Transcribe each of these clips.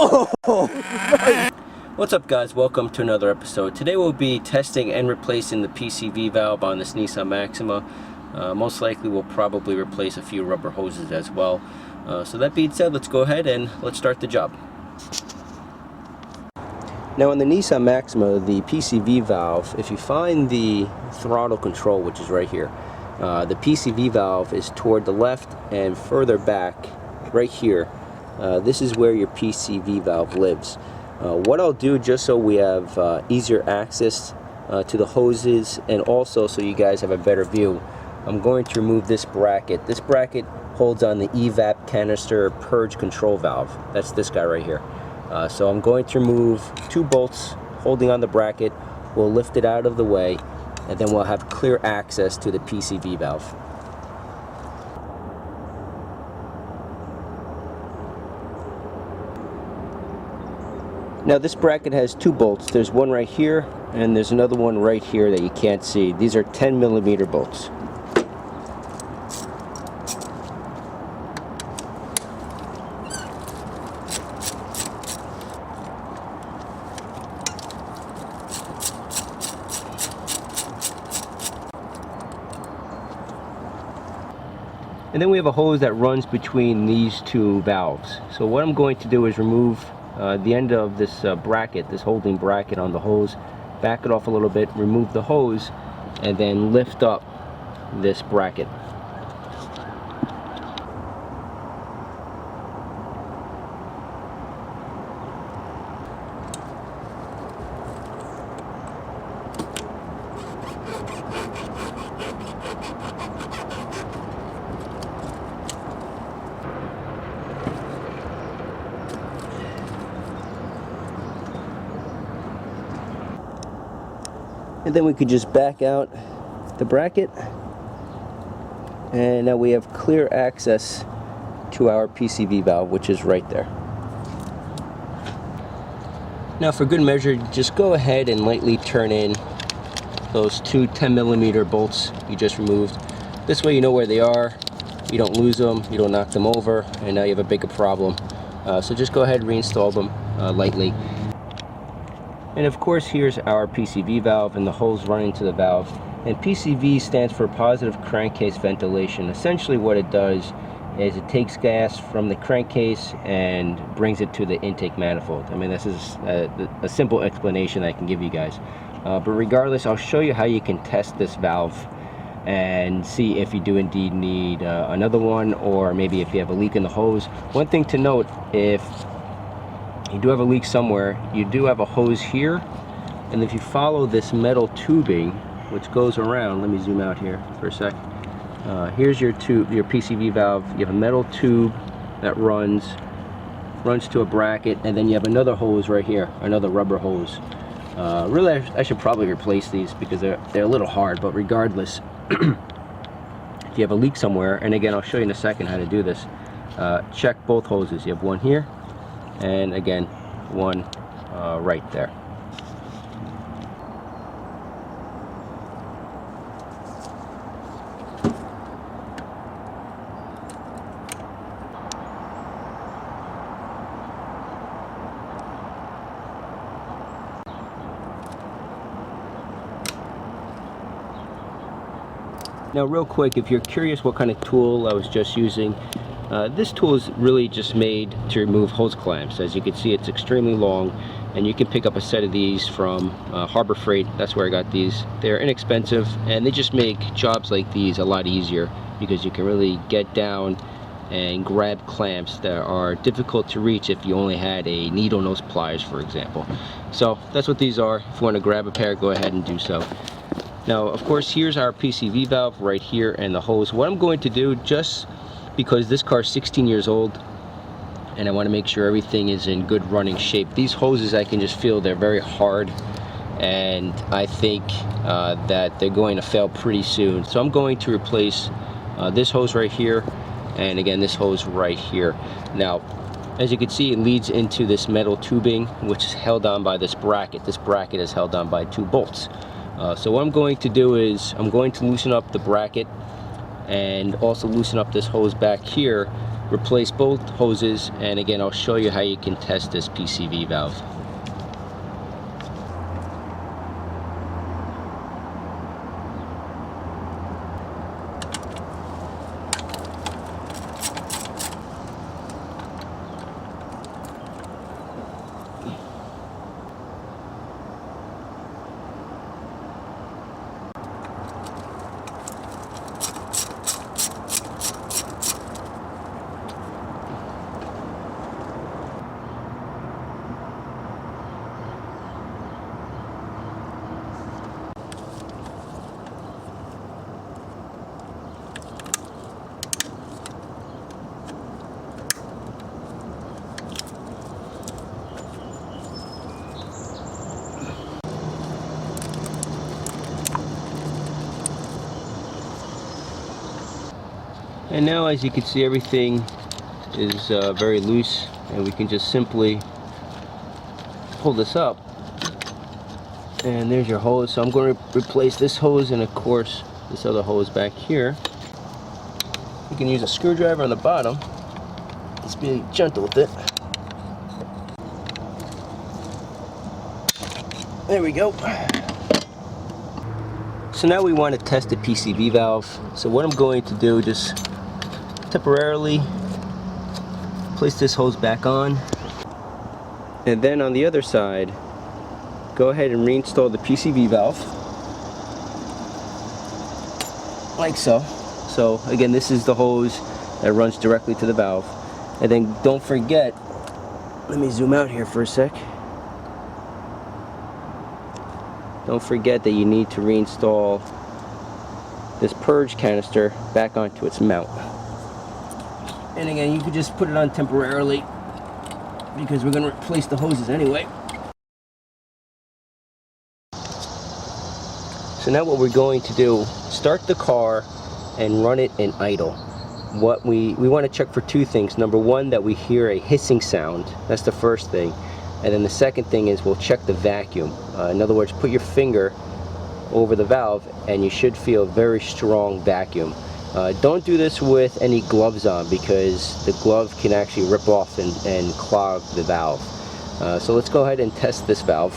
Oh! What's up, guys? Welcome to another episode. Today we'll be testing and replacing the PCV valve on this Nissan Maxima. Most likely we'll probably replace a few rubber hoses as well. So that being said, let's go ahead and let's start the job. Now on the Nissan Maxima, the PCV valve, if you find the throttle control, which is right here, the PCV valve is toward the left and further back, right here. This is where your PCV valve lives. What I'll do, just so we have easier access to the hoses and also so you guys have a better view, I'm going to remove this bracket. This bracket holds on the evap canister purge control valve. That's this guy right here. So I'm going to remove 2 bolts holding on the bracket. We'll lift it out of the way and then we'll have clear access to the PCV valve. Now this bracket has 2 bolts. There's one right here and there's another one right here that you can't see. These are 10mm bolts. And then we have a hose that runs between these 2 valves. So what I'm going to do is remove the end of this bracket, this holding bracket on the hose, back it off a little bit, remove the hose, and then lift up this bracket. And then we could just back out the bracket, and now we have clear access to our PCV valve, which is right there. Now for good measure, just go ahead and lightly turn in those 2 10mm bolts you just removed. This way you know where they are, you don't lose them, you don't knock them over, and now you have a bigger problem. So just go ahead and reinstall them lightly. And of course, here's our PCV valve and the hose running to the valve. And PCV stands for positive crankcase ventilation. Essentially what it does is it takes gas from the crankcase and brings it to the intake manifold. I mean, this is a simple explanation I can give you guys. But regardless, I'll show you how you can test this valve and see if you do indeed need another one, or maybe if you have a leak in the hose. One thing to note, if you do have a leak somewhere, you do have a hose here, and if you follow this metal tubing which goes around, let me zoom out here for a sec. Here's your tube, your PCV valve. You have a metal tube that runs to a bracket, and then you have another hose right here, another rubber hose. Really, I should probably replace these because they're a little hard, but regardless, if you have a leak somewhere, and again I'll show you in a second how to do this, check both hoses. You have one here, and again one right there. Now real quick, if you're curious what kind of tool I was just using, this tool is really just made to remove hose clamps. As you can see, it's extremely long, and you can pick up a set of these from Harbor Freight. That's where I got these. They're inexpensive, and they just make jobs like these a lot easier because you can really get down and grab clamps that are difficult to reach if you only had a needle nose pliers, for example. So that's what these are. If you want to grab a pair, go ahead and do so. Now, of course, here's our PCV valve right here and the hose. What I'm going to do, just because this car is 16 years old and I want to make sure everything is in good running shape, these hoses, I can just feel they're very hard, and I think that they're going to fail pretty soon. So I'm going to replace this hose right here, and again this hose right here. Now, as you can see, it leads into this metal tubing which is held on by this bracket. This bracket is held on by 2 bolts. So what I'm going to do is I'm going to loosen up the bracket and also loosen up this hose back here replace both hoses, and again I'll show you how you can test this PCV valve. And now, as you can see, everything is very loose, and we can just simply pull this up, and there's your hose. So I'm going to replace this hose and of course this other hose back here. You can use a screwdriver on the bottom. Just be gentle with it. There we go. So now we want to test the PCV valve. So what I'm going to do, just temporarily place this hose back on, and then on the other side go ahead and reinstall the PCV valve like so. So again, this is the hose that runs directly to the valve, and then don't forget, let me zoom out here for a sec, don't forget that you need to reinstall this purge canister back onto its mount. And again, you could just put it on temporarily because we're going to replace the hoses anyway. So now what we're going to do, start the car and run it in idle. What we want to check for two things. Number one, that we hear a hissing sound. That's the first thing. And then the second thing is we'll check the vacuum. In other words, put your finger over the valve and you should feel a very strong vacuum. Don't do this with any gloves on because the glove can actually rip off and clog the valve. So let's go ahead and test this valve.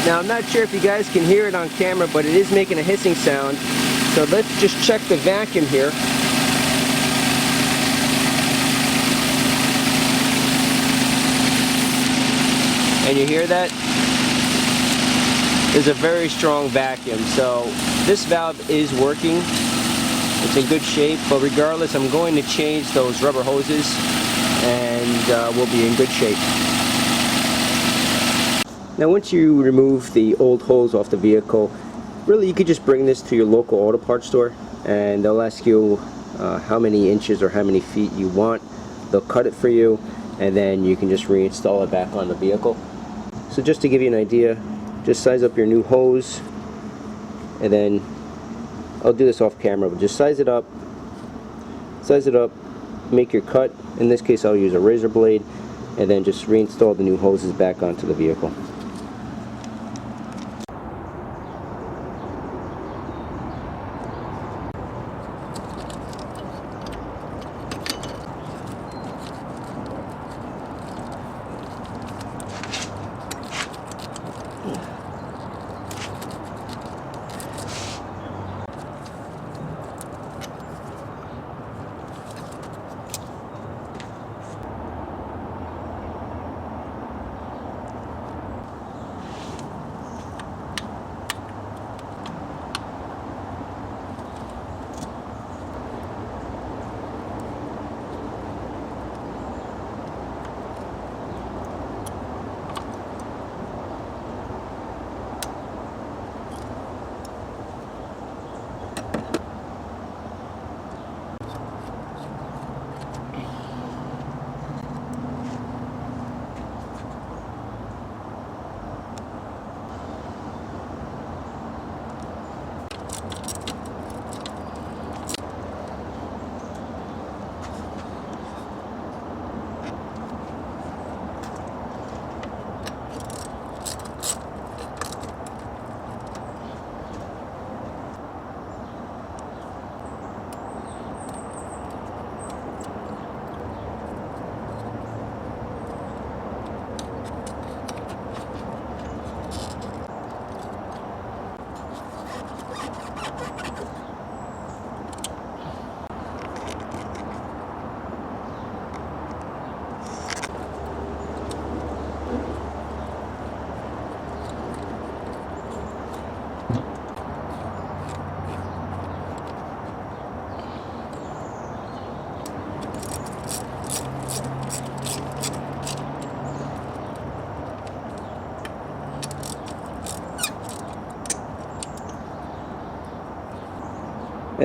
Now I'm not sure if you guys can hear it on camera, but it is making a hissing sound. So let's just check the vacuum here. And you hear that? There's a very strong vacuum. So this valve is working. It's in good shape, but regardless, I'm going to change those rubber hoses and we'll be in good shape. Now once you remove the old hose off the vehicle, really you could just bring this to your local auto parts store and they'll ask you how many inches or how many feet you want. They'll cut it for you and then you can just reinstall it back on the vehicle. So just to give you an idea, just size up your new hose, and then I'll do this off camera, but just size it up, make your cut. In this case I'll use a razor blade, and then just reinstall the new hoses back onto the vehicle.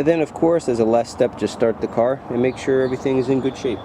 And then of course, as a last step, just start the car and make sure everything is in good shape.